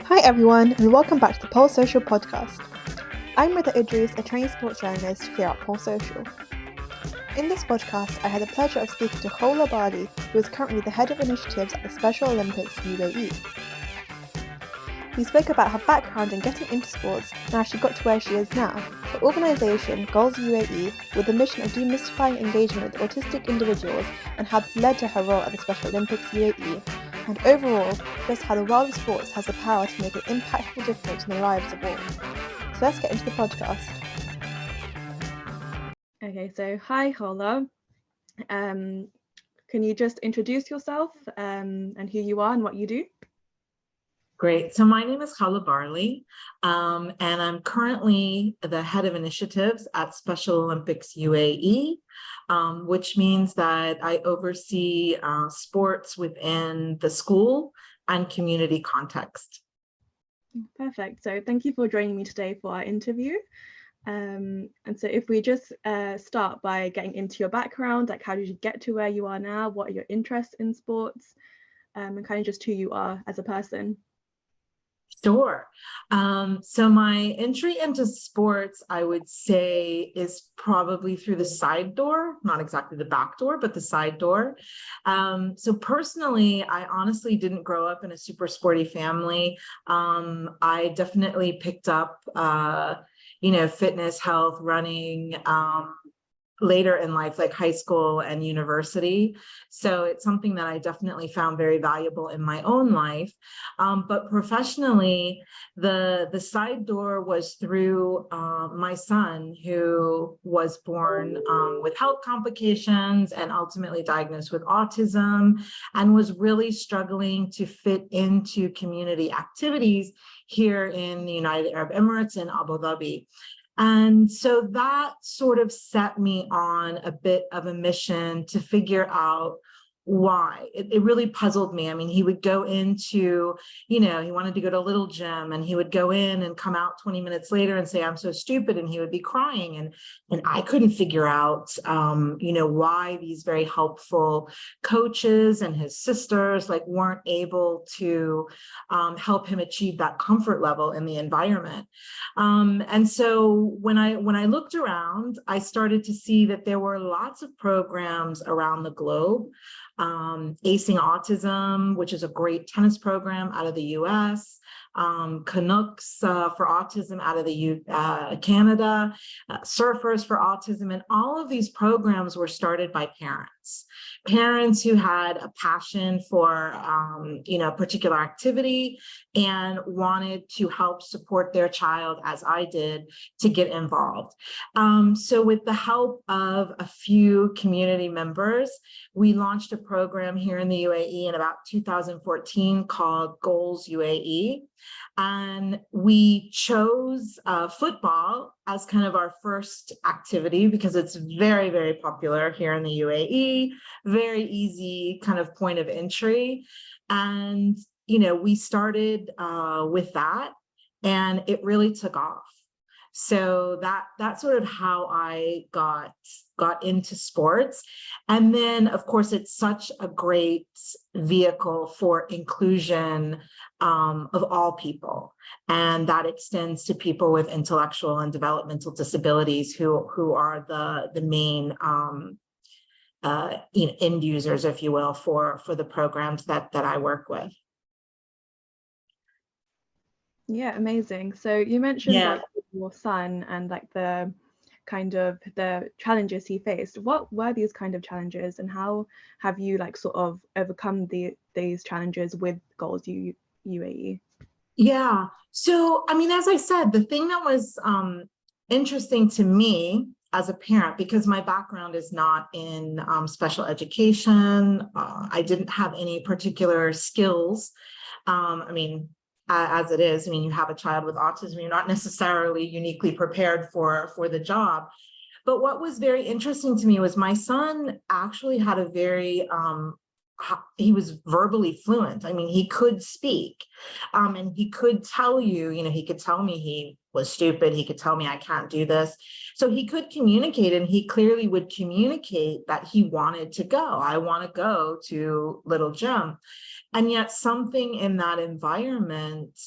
Hi everyone, and welcome back to the Pulse Social podcast. I'm Rida Idrees, a trained sports journalist here at Pulse Social. In this podcast, I had the pleasure of speaking to Khawla Barley, who is currently the head of initiatives at the Special Olympics UAE. We spoke about her background in getting into sports and how she got to where she is now, the organisation Goals UAE, with the mission of demystifying engagement with autistic individuals and how this led to her role at the Special Olympics UAE, and overall, just how the world of sports has the power to make an impactful difference in the lives of all. So let's get into the podcast. Okay, so hi Khawla. Can you just introduce yourself and who you are and what you do? Great. So my name is Khawla Barley, and I'm currently the head of initiatives at Special Olympics UAE, which means that I oversee sports within the school and community context. Perfect. So thank you for joining me today for our interview. And so if we just start by getting into your background, like how did you get to where you are now? What are your interests in sports? And kind of just who you are as a person. Sure. So my entry into sports, I would say, is probably through the side door, not exactly the back door, but the side door. So personally, I honestly didn't grow up in a super sporty family. I definitely picked up, fitness, health, running, later in life, like high school and university. So it's something that I definitely found very valuable in my own life. But professionally, the side door was through my son, who was born with health complications and ultimately diagnosed with autism, and was really struggling to fit into community activities here in the United Arab Emirates in Abu Dhabi. And so that sort of set me on a bit of a mission to figure out why. It really puzzled me. I mean, he would go into, he wanted to go to a little gym, and he would go in and come out 20 minutes later and say, I'm so stupid. And he would be crying. And I couldn't figure out, why these very helpful coaches and his sisters weren't able to help him achieve that comfort level in the environment. And so when I looked around, I started to see that there were lots of programs around the globe. Acing Autism, which is a great tennis program out of the US, Canucks for Autism out of the Canada, Surfers for Autism, and all of these programs were started by parents who had a passion for a particular activity and wanted to help support their child, as I did, to get involved. So with the help of a few community members, we launched a program here in the UAE in about 2014 called Goals UAE. And we chose football as kind of our first activity because it's very, very popular here in the UAE, very easy kind of point of entry. And, we started with that, and it really took off. So that's sort of how I got into sports. And then, of course, it's such a great vehicle for inclusion of all people. And that extends to people with intellectual and developmental disabilities who are the main end users, if you will, for the programs that I work with. Yeah, amazing. So you mentioned your son and the kind of the challenges he faced. What were these kind of challenges, and how have you sort of overcome these challenges with Goals UAE? Yeah. So, I mean, as I said, the thing that was interesting to me as a parent, because my background is not in special education, I didn't have any particular skills. As it is, you have a child with autism, you're not necessarily uniquely prepared for the job. But what was very interesting to me was my son actually had a very, he was verbally fluent. He could speak, and he could tell you, he could tell me he was stupid. He could tell me I can't do this. So he could communicate, and he clearly would communicate that he wanted to go. I want to go to Little Gym. And yet something in that environment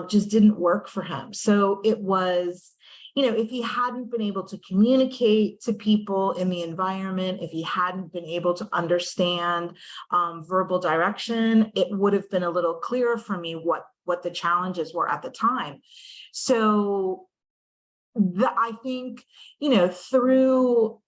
just didn't work for him. So it was, if he hadn't been able to communicate to people in the environment, if he hadn't been able to understand verbal direction, it would have been a little clearer for me what the challenges were at the time. So I think, through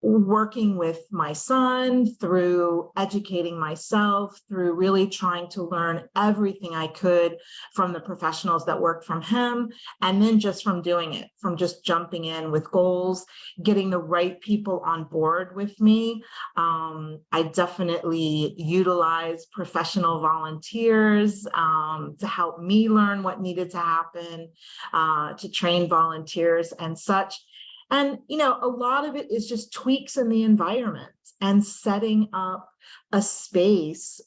working with my son, through educating myself, through really trying to learn everything I could from the professionals that worked from him, and then just from doing it, from just jumping in with goals, getting the right people on board with me. I definitely utilized professional volunteers to help me learn what needed to happen, to train volunteers and such. And, a lot of it is just tweaks in the environment and setting up a space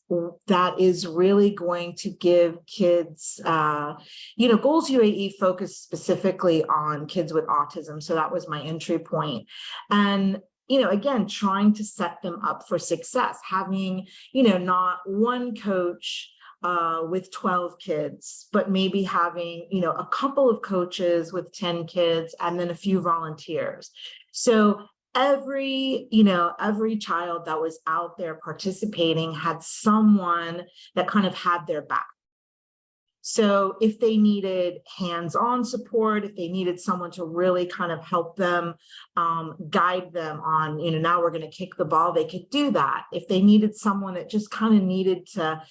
that is really going to give kids, Goals UAE focused specifically on kids with autism. So that was my entry point. And again, trying to set them up for success, having, not one coach with 12 kids, but maybe having, a couple of coaches with 10 kids and then a few volunteers. So every child that was out there participating had someone that kind of had their back. So if they needed hands-on support, if they needed someone to really kind of help them, guide them on, now we're going to kick the ball, they could do that. If they needed someone that just kind of needed to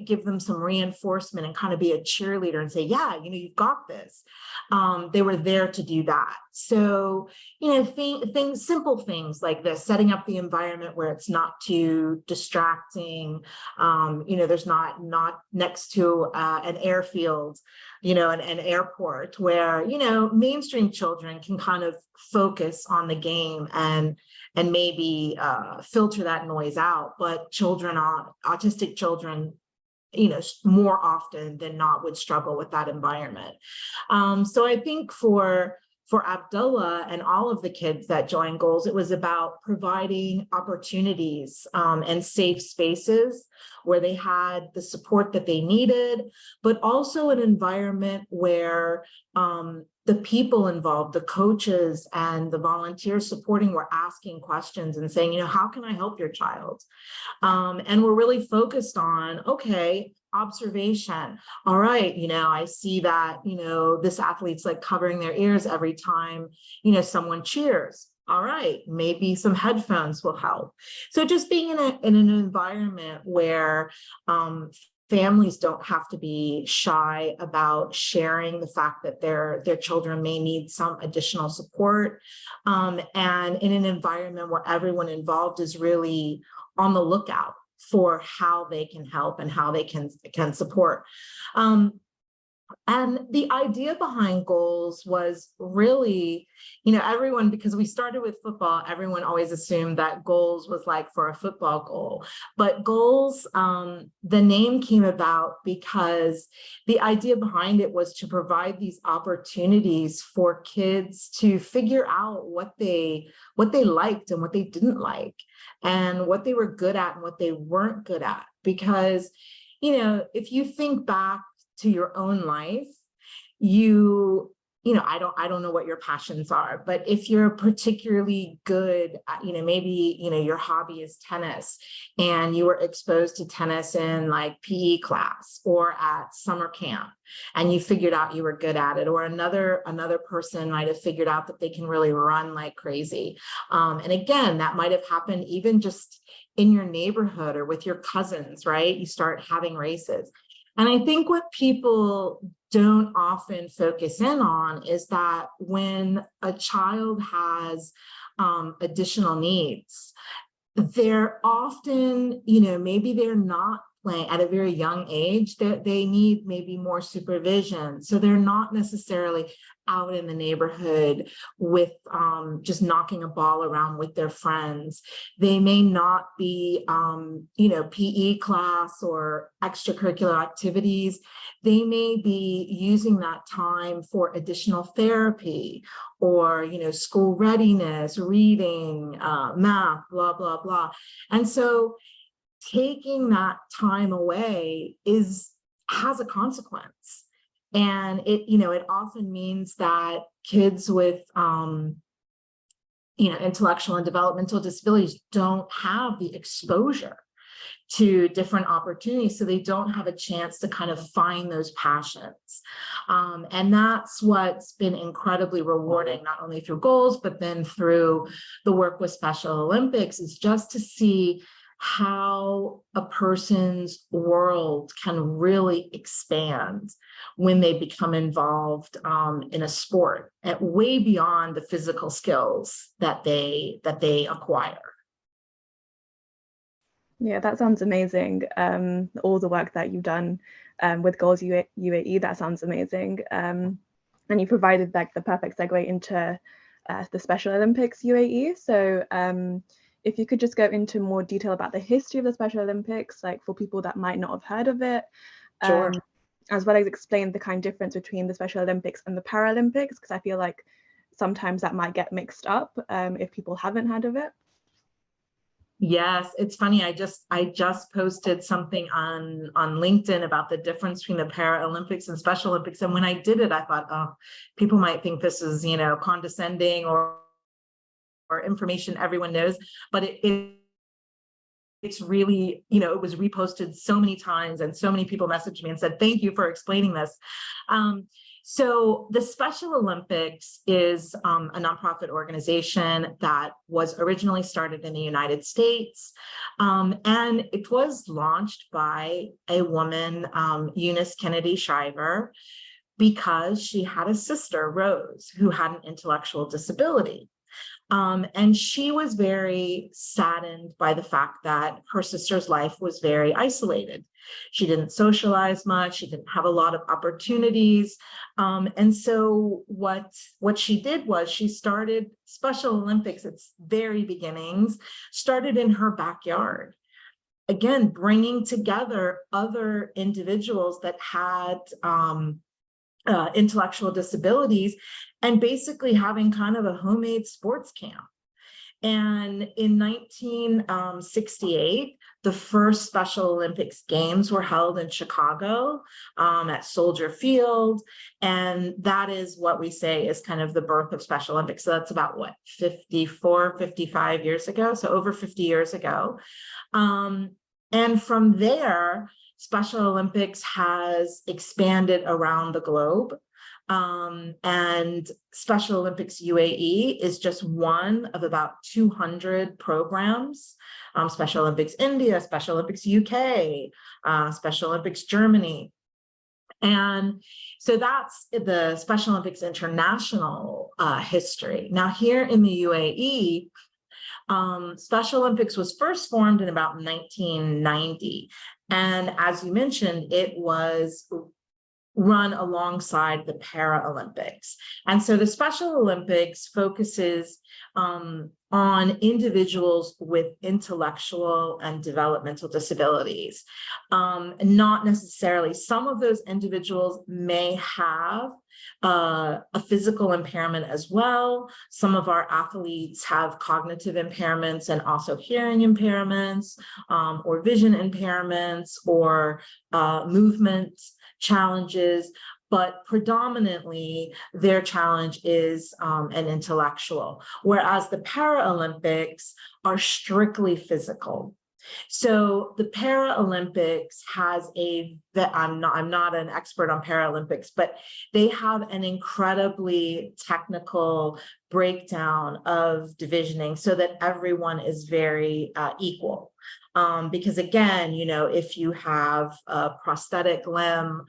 give them some reinforcement and kind of be a cheerleader and say, yeah, you've got this, they were there to do that. So, simple things like this, setting up the environment where it's not too distracting, there's not next to an airfield, an airport where, mainstream children can kind of focus on the game and maybe filter that noise out. But autistic children, more often than not would struggle with that environment. So I think for Abdullah and all of the kids that joined Goals, it was about providing opportunities and safe spaces where they had the support that they needed, but also an environment where the people involved, the coaches and the volunteers supporting, were asking questions and saying, how can I help your child? And we're really focused on, okay, observation. All right, I see that, this athlete's like covering their ears every time, someone cheers. All right, maybe some headphones will help. So just being in an environment where families don't have to be shy about sharing the fact that their children may need some additional support, and in an environment where everyone involved is really on the lookout for how they can help and how they can support. And the idea behind Goals was really, everyone, because we started with football, everyone always assumed that Goals was like for a football goal. But Goals, the name came about because the idea behind it was to provide these opportunities for kids to figure out what they liked and what they didn't like, and what they were good at and what they weren't good at. Because, if you think back to your own life, I don't know what your passions are, but if you're particularly good at, maybe, your hobby is tennis and you were exposed to tennis in like PE class or at summer camp, and you figured out you were good at it, or another person might have figured out that they can really run like crazy. And again, that might have happened even just in your neighborhood or with your cousins, right? You start having races. And I think what people don't often focus in on is that when a child has additional needs, they're often, maybe they're not playing at a very young age, that they need maybe more supervision. So they're not necessarily out in the neighborhood with just knocking a ball around with their friends. They may not be, PE class or extracurricular activities. They may be using that time for additional therapy or, school readiness, reading, math, blah, blah, blah. And so taking that time away has a consequence. And it often means that kids with, intellectual and developmental disabilities don't have the exposure to different opportunities. So they don't have a chance to kind of find those passions. And that's what's been incredibly rewarding, not only through goals, but then through the work with Special Olympics, is just to see how a person's world can really expand when they become involved in a sport, at way beyond the physical skills that they acquire. Yeah, that sounds amazing. All the work that you've done with Goals UAE, that sounds amazing. And you provided like the perfect segue into the Special Olympics UAE. So if you could just go into more detail about the history of the Special Olympics, like for people that might not have heard of it, Sure. as well as explain the kind of difference between the Special Olympics and the Paralympics, because I feel like sometimes that might get mixed up if people haven't heard of it. Yes, it's funny. I just posted something on LinkedIn about the difference between the Paralympics and Special Olympics. And when I did it, I thought, oh, people might think this is, condescending or information everyone knows, but it's really, it was reposted so many times and so many people messaged me and said, thank you for explaining this. So the Special Olympics is a nonprofit organization that was originally started in the United States. And it was launched by a woman, Eunice Kennedy Shriver, because she had a sister, Rose, who had an intellectual disability. And she was very saddened by the fact that her sister's life was very isolated. She didn't socialize much. She didn't have a lot of opportunities. And so what she did was she started Special Olympics, its very beginnings, started in her backyard. Again, bringing together other individuals that had intellectual disabilities, and basically having kind of a homemade sports camp. And in 1968, the first Special Olympics Games were held in Chicago at Soldier Field. And that is what we say is kind of the birth of Special Olympics. So that's about 54, 55 years ago. So over 50 years ago. And from there, Special Olympics has expanded around the globe. And Special Olympics UAE is just one of about 200 programs. Special Olympics India, Special Olympics UK, Special Olympics Germany. And so that's the Special Olympics International history. Now here in the UAE, Special Olympics was first formed in about 1990. And as you mentioned, it was run alongside the Paralympics. And so the Special Olympics focuses on individuals with intellectual and developmental disabilities. Not necessarily, some of those individuals may have a physical impairment as well. Some of our athletes have cognitive impairments and also hearing impairments, or vision impairments, or movement challenges, but predominantly their challenge is an intellectual, whereas the Paralympics are strictly physical. So the Paralympics has I'm not an expert on Paralympics, but they have an incredibly technical breakdown of divisioning so that everyone is very equal. Because again, if you have a prosthetic limb,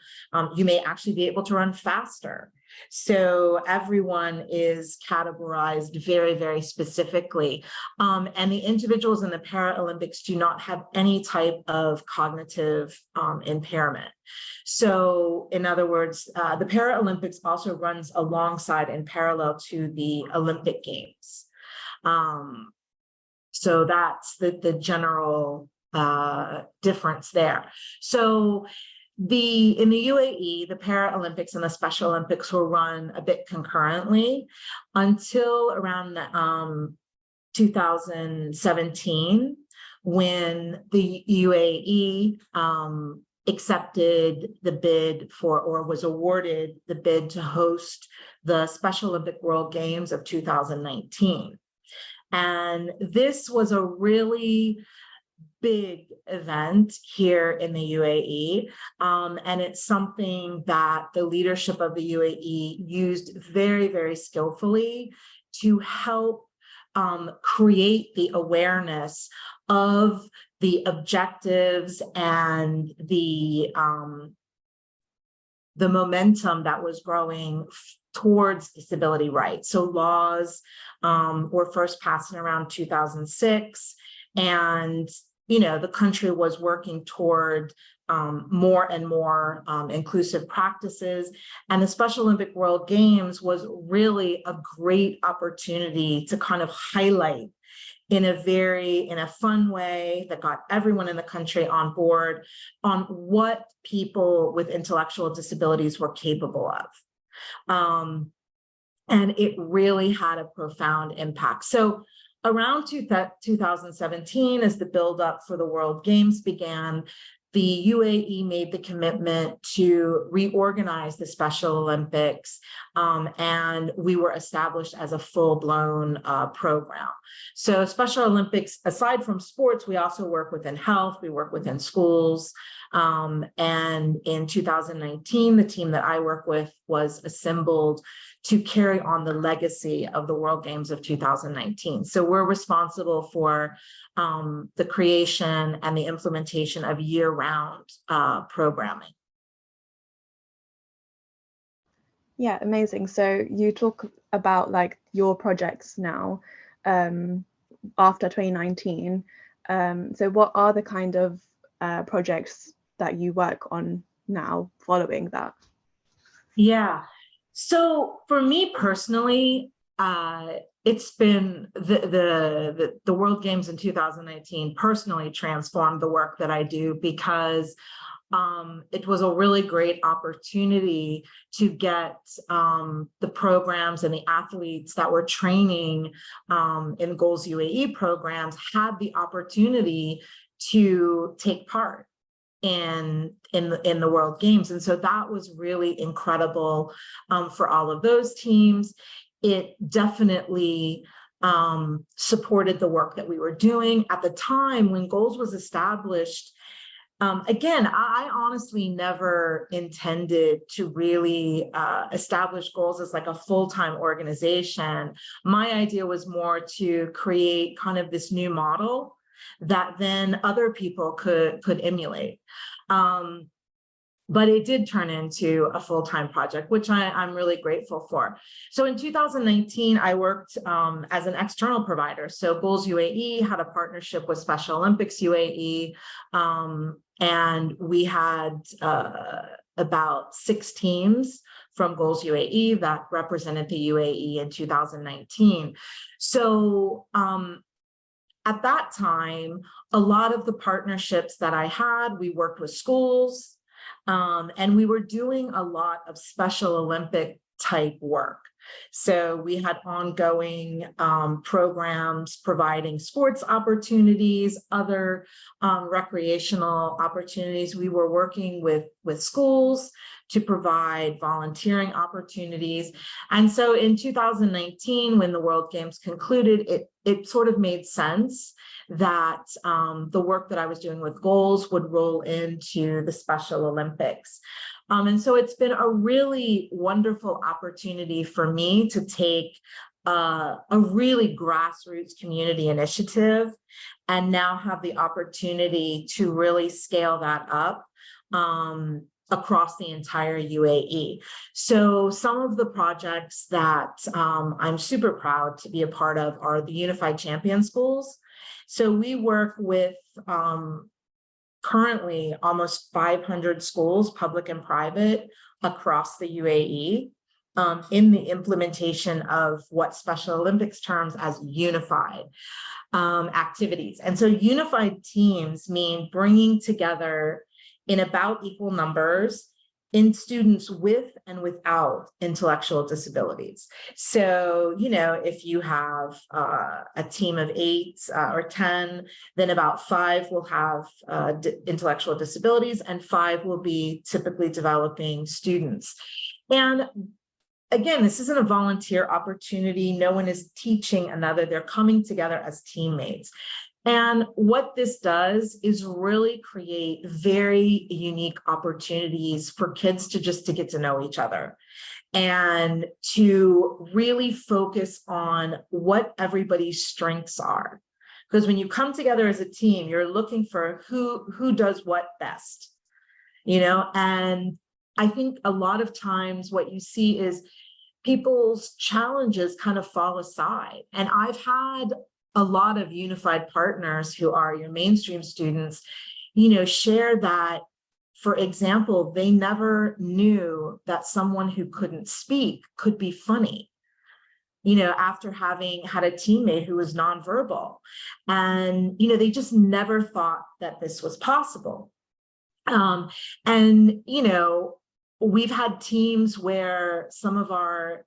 you may actually be able to run faster. So everyone is categorized very, very specifically. And the individuals in the Paralympics do not have any type of cognitive impairment. So in other words, the Paralympics also runs alongside and parallel to the Olympic Games. So that's the general difference there. So in the UAE, the Paralympics and the Special Olympics were run a bit concurrently until around 2017, when the UAE accepted the bid for, or was awarded the bid to host the Special Olympic World Games of 2019. And this was a really big event here in the UAE. And it's something that the leadership of the UAE used very, very skillfully to help create the awareness of the objectives and the momentum that was growing towards disability rights. So laws were first passed in around 2006, and the country was working toward more and more inclusive practices. And the Special Olympic World Games was really a great opportunity to kind of highlight in a fun way that got everyone in the country on board on what people with intellectual disabilities were capable of. And it really had a profound impact. So around 2017, as the buildup for the World Games began, the UAE made the commitment to reorganize the Special Olympics, and we were established as a full-blown program. So Special Olympics, aside from sports, we also work within health, we work within schools, and in 2019, the team that I work with was assembled to carry on the legacy of the World Games of 2019. So we're responsible for the creation and the implementation of year-round programming. Yeah, amazing. So you talk about like your projects now after 2019. So what are the kind of projects that you work on now following that? Yeah. So for me personally, it's been the World Games in 2019 personally transformed the work that I do, because it was a really great opportunity to get the programs and the athletes that were training in Goals UAE programs had the opportunity to take part in the World Games. And so that was really incredible for all of those teams. It definitely supported the work that we were doing. At the time when Goals was established, again, I honestly never intended to really establish Goals as like a full-time organization. My idea was more to create kind of this new model that then other people could emulate. But it did turn into a full-time project, which I'm really grateful for. So in 2019, I worked as an external provider. So Goals UAE had a partnership with Special Olympics UAE, and we had about 6 teams from Goals UAE that represented the UAE in 2019. So at that time, a lot of the partnerships that I had, we worked with schools, and we were doing a lot of Special Olympic type work. So we had ongoing programs providing sports opportunities, other recreational opportunities. We were working with schools to provide volunteering opportunities. And so in 2019, when the World Games concluded, it sort of made sense that the work that I was doing with Goals would roll into the Special Olympics. And so it's been a really wonderful opportunity for me to take a really grassroots community initiative and now have the opportunity to really scale that up across the entire UAE. So some of the projects that I'm super proud to be a part of are the Unified Champion Schools. So we work with currently almost 500 schools, public and private, across the UAE in the implementation of what Special Olympics terms as unified activities. And so unified teams mean bringing together in about equal numbers in students with and without intellectual disabilities. So, if you have a team of 8 or 10, then about 5 will have intellectual disabilities, and 5 will be typically developing students. And again, this isn't a volunteer opportunity. No one is teaching another. They're coming together as teammates. And what this does is really create very unique opportunities for kids to get to know each other and to really focus on what everybody's strengths are. Because when you come together as a team, you're looking for who does what best, and I think a lot of times what you see is people's challenges kind of fall aside. And I've had a lot of unified partners who are your mainstream students, share that, for example, they never knew that someone who couldn't speak could be funny, after having had a teammate who was nonverbal. And, they just never thought that this was possible. And, we've had teams where some of our,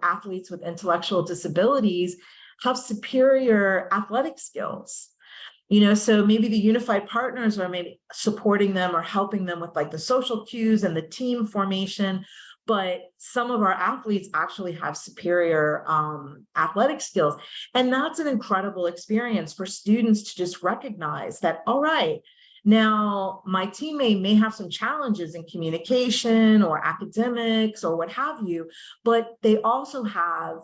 athletes with intellectual disabilities have superior athletic skills, so maybe the unified partners are maybe supporting them or helping them with like the social cues and the team formation. But some of our athletes actually have superior athletic skills. And that's an incredible experience for students to just recognize that, all right, now my teammate may have some challenges in communication or academics or what have you, but they also have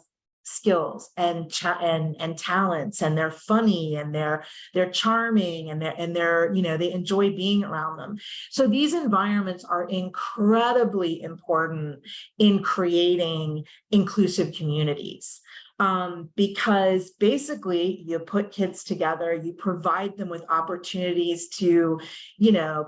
skills and talents, and they're funny, and they're charming, and they're they enjoy being around them. So these environments are incredibly important in creating inclusive communities. Because basically you put kids together, you provide them with opportunities to,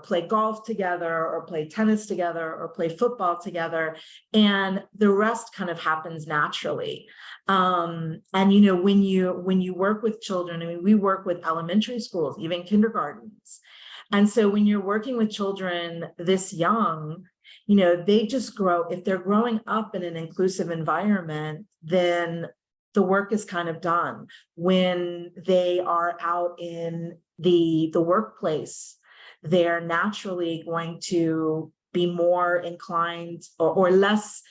play golf together or play tennis together or play football together, and the rest kind of happens naturally. And, when you work with children, I mean, we work with elementary schools, even kindergartens. And so when you're working with children this young, they just grow. If they're growing up in an inclusive environment, then the work is kind of done. When they are out in the workplace, they're naturally going to be more inclined or less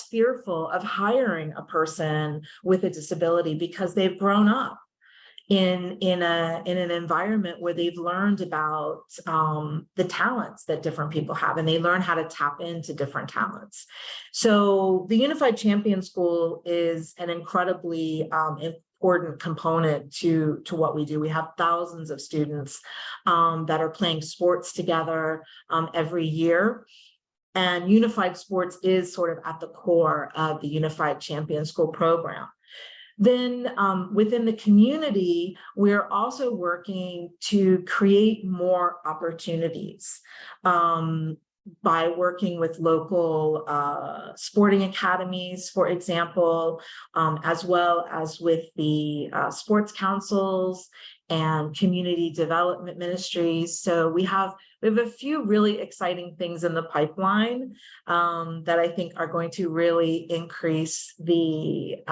fearful of hiring a person with a disability, because they've grown up in an environment where they've learned about the talents that different people have, and they learn how to tap into different talents. So the Unified Champion School is an incredibly important component to what we do. We have thousands of students that are playing sports together every year. And unified sports is sort of at the core of the Unified Champion School program. Then within the community, we're also working to create more opportunities by working with local sporting academies, for example, as well as with the sports councils and community development ministries. So we have a few really exciting things in the pipeline that I think are going to really increase the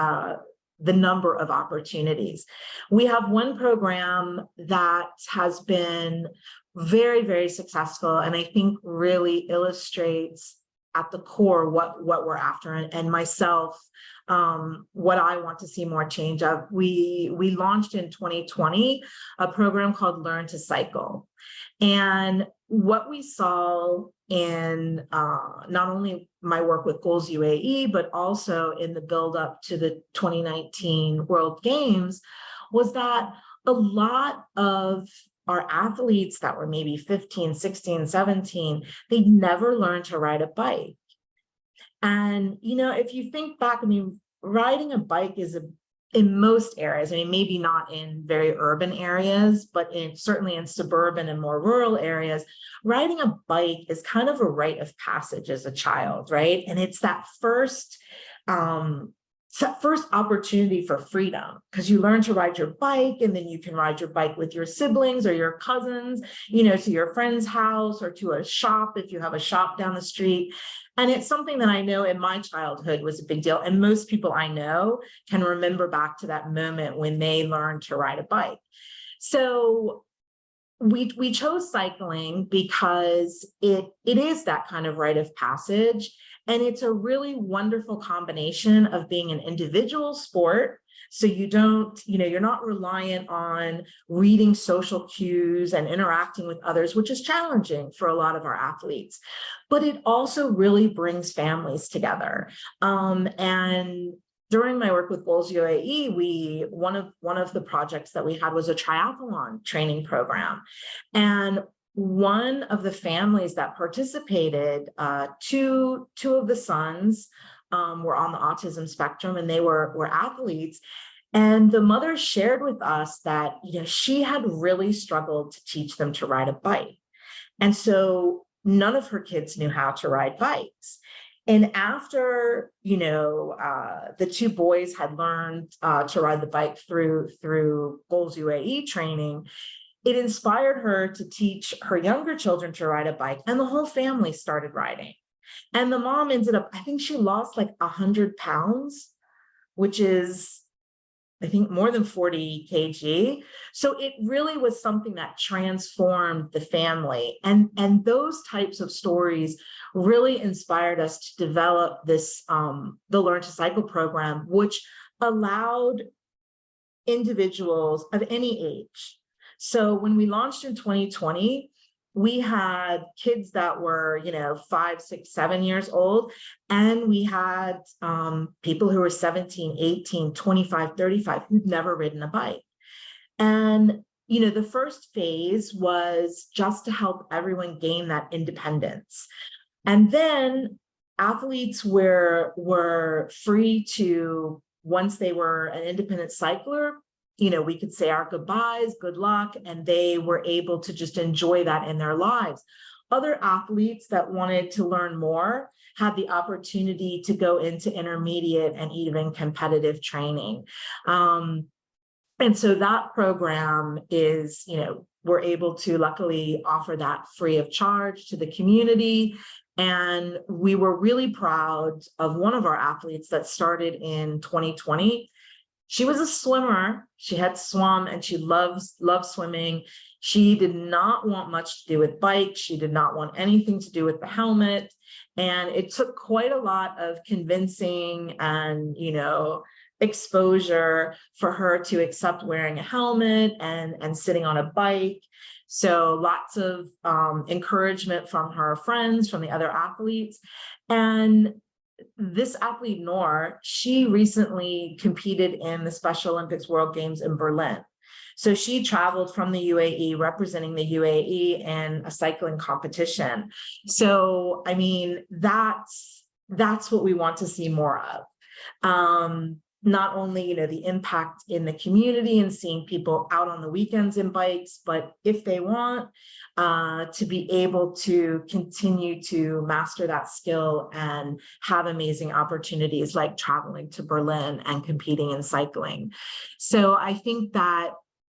number of opportunities. We have one program that has been very, very successful, and I think really illustrates at the core what we're after, and myself, what I want to see more change of. We launched in 2020 a program called Learn to Cycle. And what we saw in not only my work with Goals UAE, but also in the build up to the 2019 World Games, was that a lot of our athletes that were maybe 15, 16, 17, they'd never learned to ride a bike. And, if you think back, I mean, riding a bike is in most areas, I mean, maybe not in very urban areas, but certainly in suburban and more rural areas, riding a bike is kind of a rite of passage as a child, right? And it's that first first opportunity for freedom, because you learn to ride your bike, and then you can ride your bike with your siblings or your cousins, to your friend's house or to a shop if you have a shop down the street. And it's something that I know in my childhood was a big deal. And most people I know can remember back to that moment when they learned to ride a bike. So we chose cycling because it is that kind of rite of passage. And it's a really wonderful combination of being an individual sport. So you don't, you're not reliant on reading social cues and interacting with others, which is challenging for a lot of our athletes. But it also really brings families together. And during my work with Goals UAE, one of the projects that we had was a triathlon training program. And one of the families that participated, two of the sons were on the autism spectrum, and they were athletes. And the mother shared with us that she had really struggled to teach them to ride a bike. And so none of her kids knew how to ride bikes. And after, the two boys had learned to ride the bike through Goals UAE training, it inspired her to teach her younger children to ride a bike, and the whole family started riding. And the mom ended up, I think she lost like 100 pounds, which is, I think, more than 40 kg. So it really was something that transformed the family. And those types of stories really inspired us to develop this, the Learn to Cycle program, which allowed individuals of any age. So when we launched in 2020, we had kids that were, 5, 6, 7 years old. And we had people who were 17, 18, 25, 35 who'd never ridden a bike. And, the first phase was just to help everyone gain that independence. And then athletes were free to, once they were an independent cycler, we could say our goodbyes, good luck, and they were able to just enjoy that in their lives. Other athletes that wanted to learn more had the opportunity to go into intermediate and even competitive training. And so that program is, we're able to luckily offer that free of charge to the community. And we were really proud of one of our athletes that started in 2020. She was a swimmer. She had swum and she loves swimming. She did not want much to do with bikes. She did not want anything to do with the helmet. And it took quite a lot of convincing and, exposure for her to accept wearing a helmet and sitting on a bike. So lots of encouragement from her friends, from the other athletes. And this athlete, Noor, she recently competed in the Special Olympics World Games in Berlin. So she traveled from the UAE, representing the UAE in a cycling competition. So, I mean, that's what we want to see more of. Not only, the impact in the community and seeing people out on the weekends in bikes, but if they want to be able to continue to master that skill and have amazing opportunities like traveling to Berlin and competing in cycling. So I think that,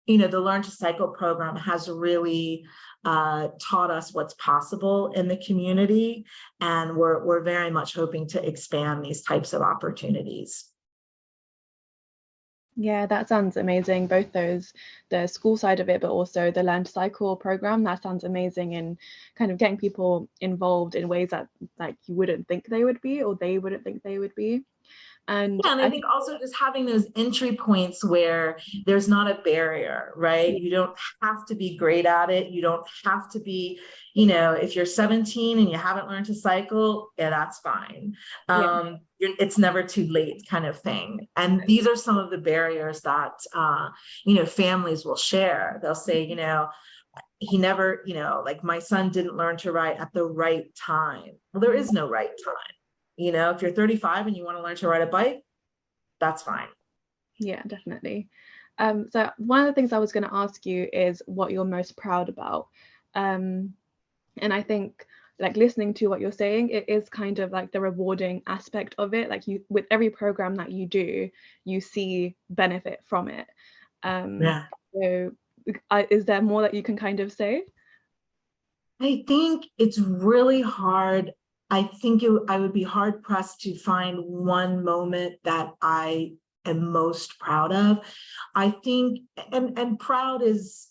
the Learn to Cycle program has really taught us what's possible in the community. And we're very much hoping to expand these types of opportunities. Yeah, that sounds amazing. Both those, the school side of it, but also the Learn to Cycle program, that sounds amazing, and kind of getting people involved in ways that like you wouldn't think they would be, or they wouldn't think they would be. And yeah, and I think also just having those entry points where there's not a barrier, right? You don't have to be great at it. You don't have to be, if you're 17 and you haven't learned to cycle, yeah, that's fine. It's never too late kind of thing. And these are some of the barriers that, families will share. They'll say, he never, like my son didn't learn to ride at the right time. Well, there is no right time. If you're 35 and you want to learn to ride a bike, that's fine. Yeah, definitely. So one of the things I was going to ask you is what you're most proud about. And I think like listening to what you're saying, it is kind of like the rewarding aspect of it. Like, you, with every program that you do, you see benefit from it. Yeah. So is there more that you can kind of say? I think it's really hard. I think I would be hard pressed to find one moment that I am most proud of. I think, and proud is,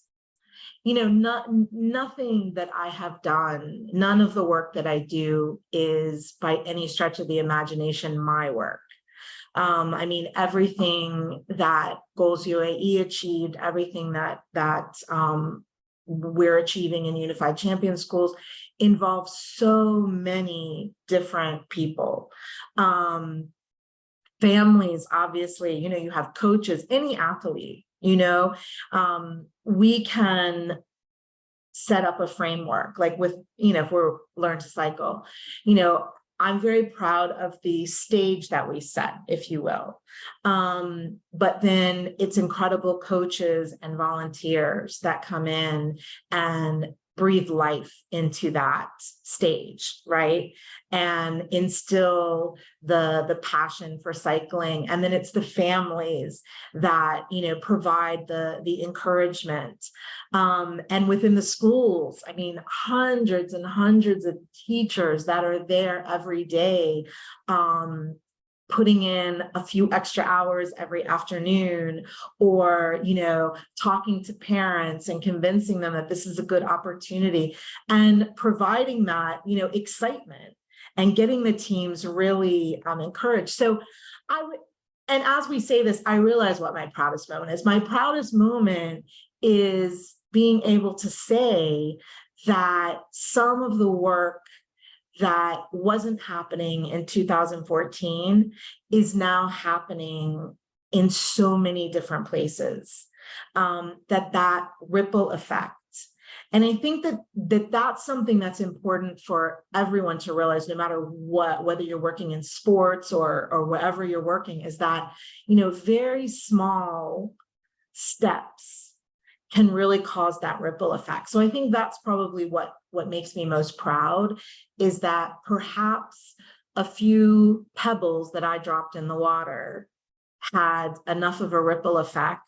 nothing that I have done, none of the work that I do is by any stretch of the imagination my work. I mean, everything that Goals UAE achieved, everything that we're achieving in Unified Champion Schools involves so many different people. Families, obviously, you have coaches, any athlete, we can set up a framework, like with, if we're learn to cycle, I'm very proud of the stage that we set, if you will. But then it's incredible coaches and volunteers that come in and breathe life into that stage, right? And instill the passion for cycling. And then it's the families that, provide the encouragement. And within the schools, I mean, hundreds and hundreds of teachers that are there every day, putting in a few extra hours every afternoon, or, talking to parents and convincing them that this is a good opportunity, and providing that, excitement and getting the teams really encouraged. So and as we say this, I realize what my proudest moment is. My proudest moment is being able to say that some of the work that wasn't happening in 2014 is now happening in so many different places, that ripple effect. And I think that's something that's important for everyone to realize, no matter whether you're working in sports or wherever you're working, is that, very small steps can really cause that ripple effect. So I think that's probably what makes me most proud, is that perhaps a few pebbles that I dropped in the water had enough of a ripple effect,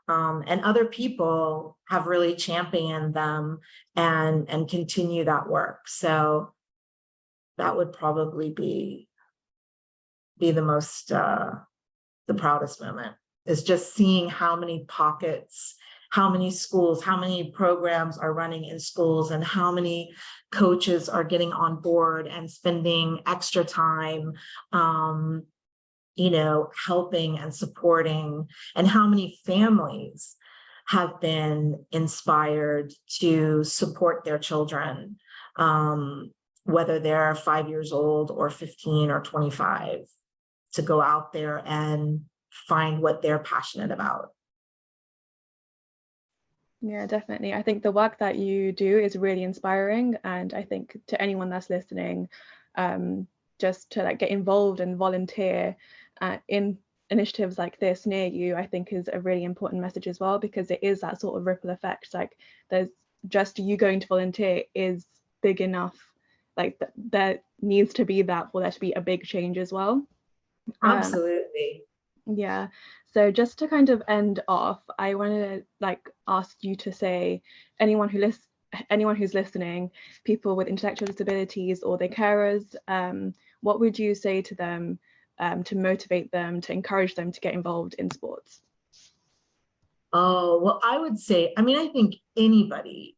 and other people have really championed them and continue that work. So that would probably be the most, the proudest moment, is just seeing how many pockets, how many schools, how many programs are running in schools, and how many coaches are getting on board and spending extra time, helping and supporting, and how many families have been inspired to support their children, whether they're 5 years old or 15 or 25, to go out there and find what they're passionate about. Yeah, definitely. I think the work that you do is really inspiring, and I think to anyone that's listening, just to get involved and volunteer in initiatives like this near you, I think is a really important message as well, because it is that sort of ripple effect. Like, there's just you going to volunteer is big enough. Like there needs to be that for there to be a big change as well. Absolutely. Yeah. So just to kind of end off, I want to ask you to say, anyone who's listening, people with intellectual disabilities or their carers, what would you say to them to motivate them, to encourage them to get involved in sports? Oh, well, I would say, I think anybody,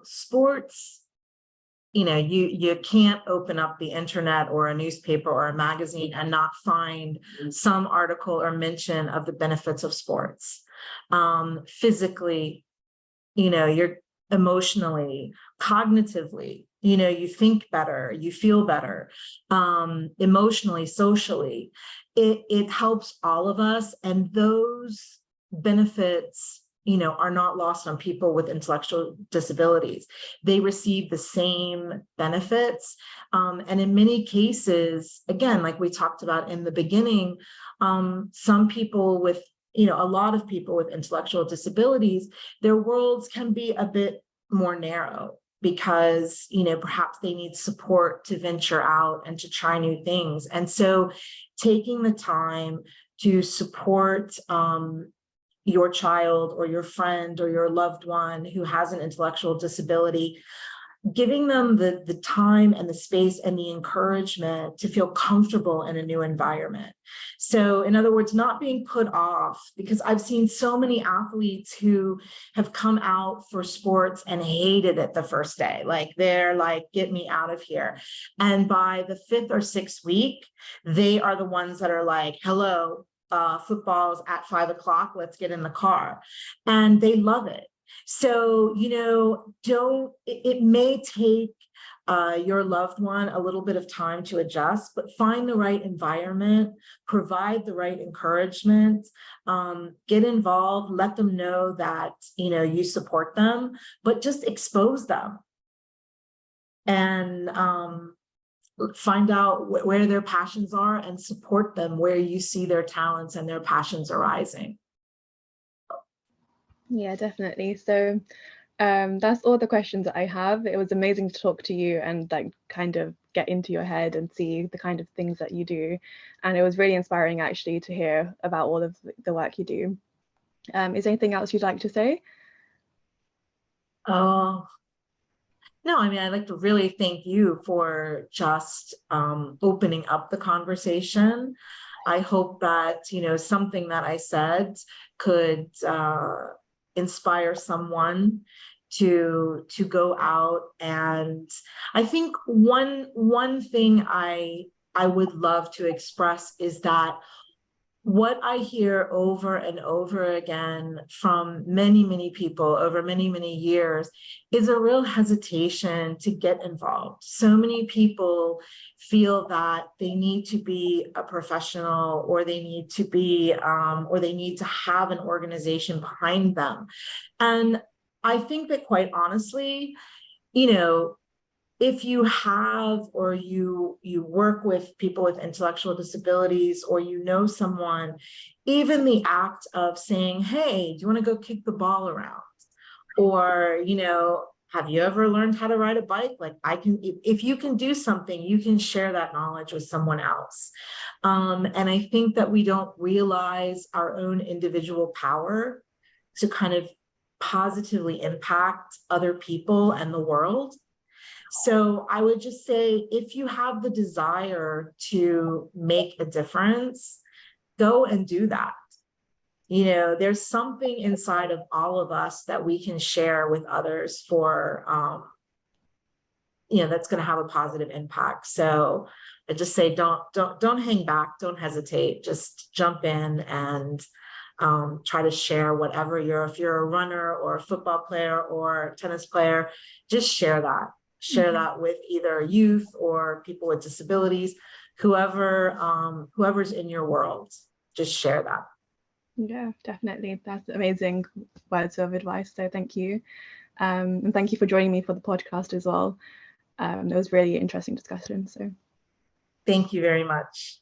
sports, you can't open up the internet or a newspaper or a magazine and not find some article or mention of the benefits of sports. Physically, you're emotionally, cognitively, you think better, you feel better, emotionally, socially. It helps all of us, and those benefits are not lost on people with intellectual disabilities. They receive the same benefits. And in many cases, again, like we talked about in the beginning, some people with, a lot of people with intellectual disabilities, their worlds can be a bit more narrow. because, perhaps they need support to venture out and to try new things. And so taking the time to support your child or your friend or your loved one who has an intellectual disability, giving them the time and the space and the encouragement to feel comfortable in a new environment. So in other words, not being put off, because I've seen so many athletes who have come out for sports and hated it the first day. Like they're like, get me out of here. And by the 5th or 6th week, they are the ones that are like, hello, football's at 5 o'clock, let's get in the car. And they love it. So, it may take your loved one a little bit of time to adjust, but find the right environment, provide the right encouragement, get involved, let them know that, you support them, but just expose them and find out where their passions are and support them where you see their talents and their passions arising. Yeah, definitely. So that's all the questions that I have. It was amazing to talk to you and like kind of get into your head and see the kind of things that you do. And it was really inspiring actually to hear about all of the work you do. Is there anything else you'd like to say? Oh, no, I mean, I'd like to really thank you for just opening up the conversation. I hope that, something that I said could inspire someone to go out. And I think one thing I would love to express is that what I hear over and over again from many, many people over many, many years is a real hesitation to get involved. So many people feel that they need to be a professional, or they need to be, or they need to have an organization behind them. And I think that quite honestly, if you have, or you work with people with intellectual disabilities, or someone, even the act of saying, hey, do you want to go kick the ball around? Or, have you ever learned how to ride a bike? Like if you can do something, you can share that knowledge with someone else. And I think that we don't realize our own individual power to kind of positively impact other people and the world. So I would just say, if you have the desire to make a difference, go and do that. There's something inside of all of us that we can share with others for, that's going to have a positive impact. So I just say, don't hang back, don't hesitate, just jump in and try to share whatever if you're a runner or a football player or a tennis player, just share that. Share that with either youth or people with disabilities, whoever's in your world, just share that. Yeah, definitely. That's amazing words of advice. So thank you. And thank you for joining me for the podcast as well. It was really interesting discussion. So thank you very much.